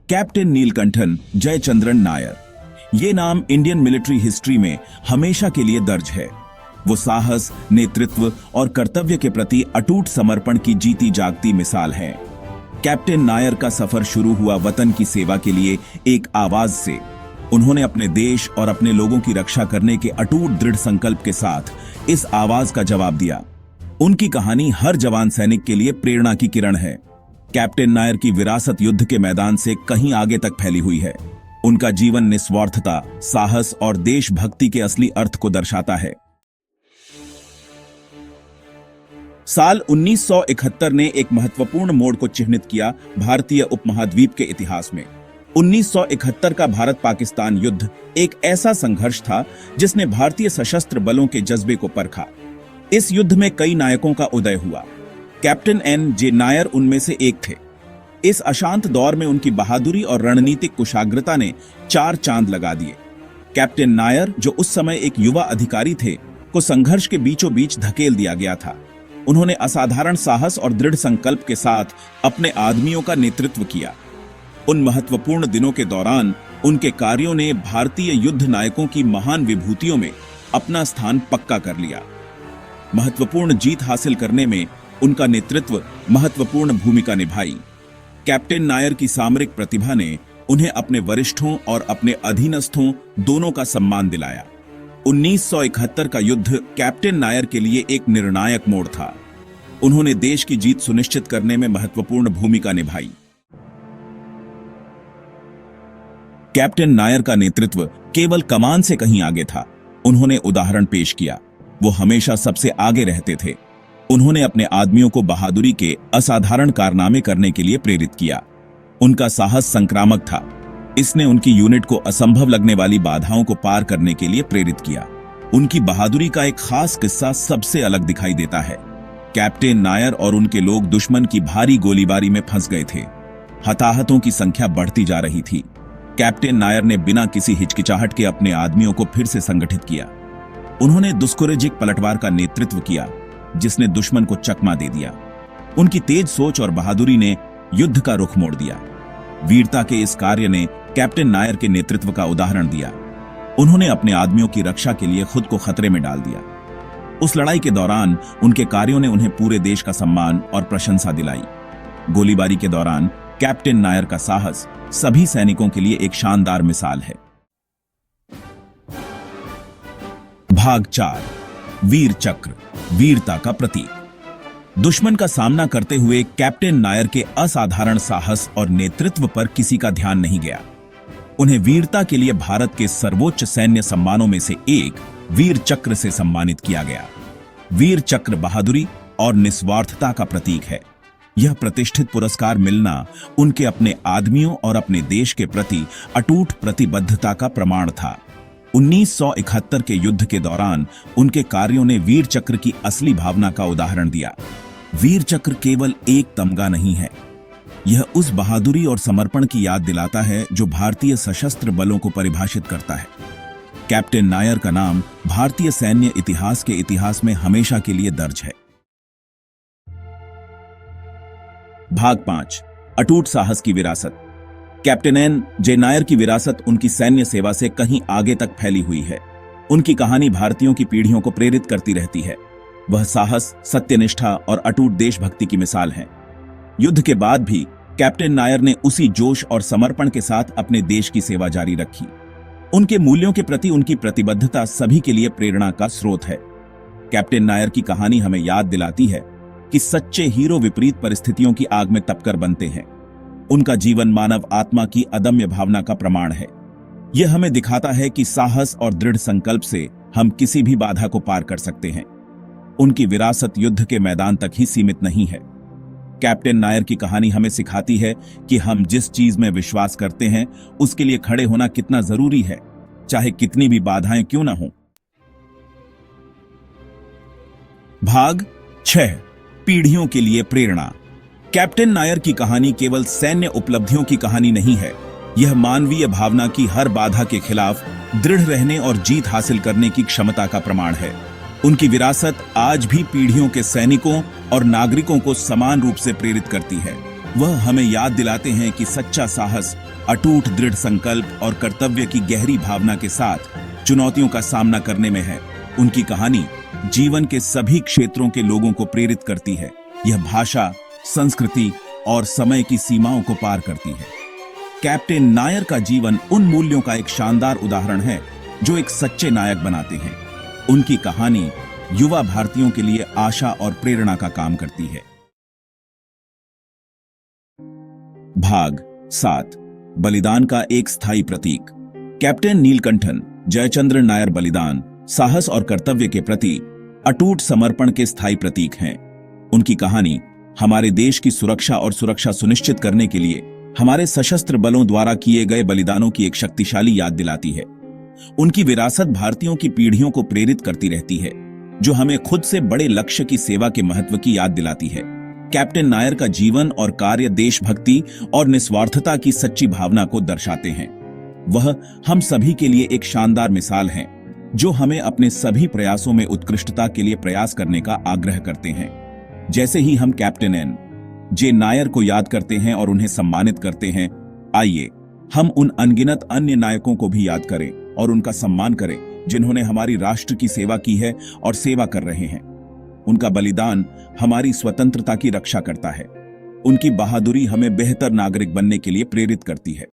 Captain Neelakantan Jayachandran Nair. ये नाम Indian military history में हमेशा के लिए दर्ज है। वो साहस, नेतृत्व और कर्तव्य के प्रति अटूट समर्पण की जीती जागती मिसाल है। कैप्टन नायर का सफर शुरू हुआ वतन की सेवा के लिए एक आवाज से। उन्होंने अपने देश और अपने लोगों की रक्षा करने के अटूट दृढ़ संकल्प के साथ इस आवाज का जवाब दिया। उनकी कहानी हर जवान सैनिक के लिए प्रेरणा की किरण है। कैप्टन नायर की विरासत युद्ध के मैदान से कहीं आगे तक फैली हुई है। उनका जीवन निस्वार्थता, साहस और देशभक्ति के असली अर्थ को दर्शाता है। साल 1971 ने एक महत्वपूर्ण मोड़ को चिह्नित किया भारतीय उपमहाद्वीप के इतिहास में। 1971 का भारत पाकिस्तान युद्ध एक ऐसा संघर्ष था जिसने भारतीय सशस्त्र बलों के जज्बे को परखा। इस युद्ध में कई नायकों का उदय हुआ। कैप्टन एन.जे. नायर उनमें से एक थे। इस अशांत दौर में उनकी बहादुरी और रणनीतिक कुशाग्रता ने 4 चांद लगा दिए। कैप्टन नायर, जो उस समय एक युवा अधिकारी थे, को संघर्ष के बीचों बीच धकेल दिया गया था। उन्होंने असाधारण साहस और दृढ़ संकल्प के साथ अपने आदमियों का नेतृत्व किया। उन महत्वपूर्ण दिनों के दौरान उनके कार्यों ने भारतीय युद्ध नायकों की महान विभूतियों में अपना स्थान पक्का कर लिया। महत्वपूर्ण जीत हासिल करने में उनका नेतृत्व महत्वपूर्ण भूमिका निभाई। कैप्टन नायर की सामरिक प्रतिभा ने उन्हें अपने वरिष्ठों और अपने अधीनस्थों दोनों का सम्मान दिलाया। 1971 का युद्ध कैप्टन नायर के लिए एक निर्णायक मोड़ था। उन्होंने देश की जीत सुनिश्चित करने में महत्वपूर्ण भूमिका निभाई। कैप्टन नायर का नेतृत्व केवल कमान से कहीं आगे था। उन्होंने उदाहरण पेश किया। वो हमेशा सबसे आगे रहते थे। उन्होंने अपने आदमियों को बहादुरी के असाधारण कारनामे करने के लिए प्रेरित किया। उनका साहस संक्रामक था। इसने उनकी यूनिट को असंभव लगने वाली बाधाओं को पार करने के लिए प्रेरित किया। उनकी बहादुरी का एक खास किस्सा सबसे अलग दिखाई देता है। कैप्टन नायर और उनके लोग दुश्मन की भारी गोलीबारी में फंस गए थे। हताहतों की संख्या बढ़ती जा रही थी। कैप्टन नायर ने बिना किसी हिचकिचाहट के अपने आदमियों को फिर से संगठित किया। उन्होंने दुष्कुरेजिक पलटवार का नेतृत्व किया, जिसने दुश्मन को चकमा दे दिया। उनकी तेज सोच और बहादुरी ने युद्ध का रुख मोड़ दिया। वीरता के इस कार्य ने कैप्टन नायर के नेतृत्व का उदाहरण दिया। उन्होंने अपने आदमियों की रक्षा के लिए खुद को खतरे में डाल दिया। उस लड़ाई के दौरान उनके कार्यों ने उन्हें पूरे देश का सम्मान और प्रशंसा दिलाई। गोलीबारी के दौरान कैप्टन नायर का साहस सभी सैनिकों के लिए एक शानदार मिसाल है। भाग 4, वीर चक्र, वीरता का प्रतीक। दुश्मन का सामना करते हुए कैप्टन नायर के असाधारण साहस और नेतृत्व पर किसी का ध्यान नहीं गया। उन्हें वीरता के लिए भारत के सर्वोच्च सैन्य सम्मानों में से एक वीर चक्र से सम्मानित किया गया। वीर चक्र बहादुरी और निस्वार्थता का प्रतीक है। यह प्रतिष्ठित पुरस्कार मिलना उनके अपने आदमियों और अपने देश के प्रति अटूट प्रतिबद्धता का प्रमाण था। 1971 के युद्ध के दौरान उनके कार्यों ने वीर चक्र की असली भावना का उदाहरण दिया। वीर चक्र केवल एक तमगा नहीं है, यह उस बहादुरी और समर्पण की याद दिलाता है जो भारतीय सशस्त्र बलों को परिभाषित करता है। कैप्टन नायर का नाम भारतीय सैन्य इतिहास के इतिहास में हमेशा के लिए दर्ज है। भाग 5, अटूट साहस की विरासत। कैप्टन एन.जे. नायर की विरासत उनकी सैन्य सेवा से कहीं आगे तक फैली हुई है। उनकी कहानी भारतीयों की पीढ़ियों को प्रेरित करती रहती है। वह साहस, सत्यनिष्ठा और अटूट देशभक्ति की मिसाल है। युद्ध के बाद भी कैप्टन नायर ने उसी जोश और समर्पण के साथ अपने देश की सेवा जारी रखी। उनके मूल्यों के प्रति उनकी प्रतिबद्धता सभी के लिए प्रेरणा का स्रोत है। कैप्टन नायर की कहानी हमें याद दिलाती है कि सच्चे हीरो विपरीत परिस्थितियों की आग में तपकर बनते हैं। उनका जीवन मानव आत्मा की अदम्य भावना का प्रमाण है। यह हमें दिखाता है कि साहस और दृढ़ संकल्प से हम किसी भी बाधा को पार कर सकते हैं। उनकी विरासत युद्ध के मैदान तक ही सीमित नहीं है। कैप्टन नायर की कहानी हमें सिखाती है कि हम जिस चीज में विश्वास करते हैं उसके लिए खड़े होना कितना जरूरी है, चाहे कितनी भी बाधाएं क्यों ना हो। भाग 6, पीढ़ियों के लिए प्रेरणा। कैप्टन नायर की कहानी केवल सैन्य उपलब्धियों की कहानी नहीं है, यह मानवीय भावना की हर बाधा के खिलाफ दृढ़ रहने और जीत हासिल करने की क्षमता का प्रमाण है। उनकी विरासत आज भी पीढ़ियों के सैनिकों और नागरिकों को समान रूप से प्रेरित करती है। वह हमें याद दिलाते हैं कि सच्चा साहस अटूट दृढ़ संकल्प और कर्तव्य की गहरी भावना के साथ चुनौतियों का सामना करने में है। उनकी कहानी जीवन के सभी क्षेत्रों के लोगों को प्रेरित करती है। यह भाषा, संस्कृति और समय की सीमाओं को पार करती है। कैप्टन नायर का जीवन उन मूल्यों का एक शानदार उदाहरण है जो एक सच्चे नायक बनाते हैं। उनकी कहानी युवा भारतीयों के लिए आशा और प्रेरणा का काम करती है। भाग 7, बलिदान का एक स्थायी प्रतीक। कैप्टन नीलकंठन जयचंद्र नायर बलिदान, साहस और कर्तव्य के प्रति अटूट समर्पण के स्थायी प्रतीक हैं। उनकी कहानी हमारे देश की सुरक्षा और सुरक्षा सुनिश्चित करने के लिए हमारे सशस्त्र बलों द्वारा किए गए बलिदानों की एक शक्तिशाली याद दिलाती है। उनकी विरासत भारतीयों की पीढ़ियों को प्रेरित करती रहती है, जो हमें खुद से बड़े लक्ष्य की सेवा के महत्व की याद दिलाती है। कैप्टन नायर का जीवन और कार्य देशभक्ति और निस्वार्थता की सच्ची भावना को दर्शाते हैं। वह हम सभी के लिए एक शानदार मिसाल हैं, जो हमें अपने सभी प्रयासों में उत्कृष्टता के लिए प्रयास करने का आग्रह करते हैं। जैसे ही हम कैप्टन एन.जे. नायर को याद करते हैं और उन्हें सम्मानित करते हैं, आइए हम उन अनगिनत अन्य नायकों को भी याद करें और उनका सम्मान करें, जिन्होंने हमारी राष्ट्र की सेवा की है और सेवा कर रहे हैं। उनका बलिदान हमारी स्वतंत्रता की रक्षा करता है। उनकी बहादुरी हमें बेहतर नागरिक बनने के लिए प्रेरित करती है।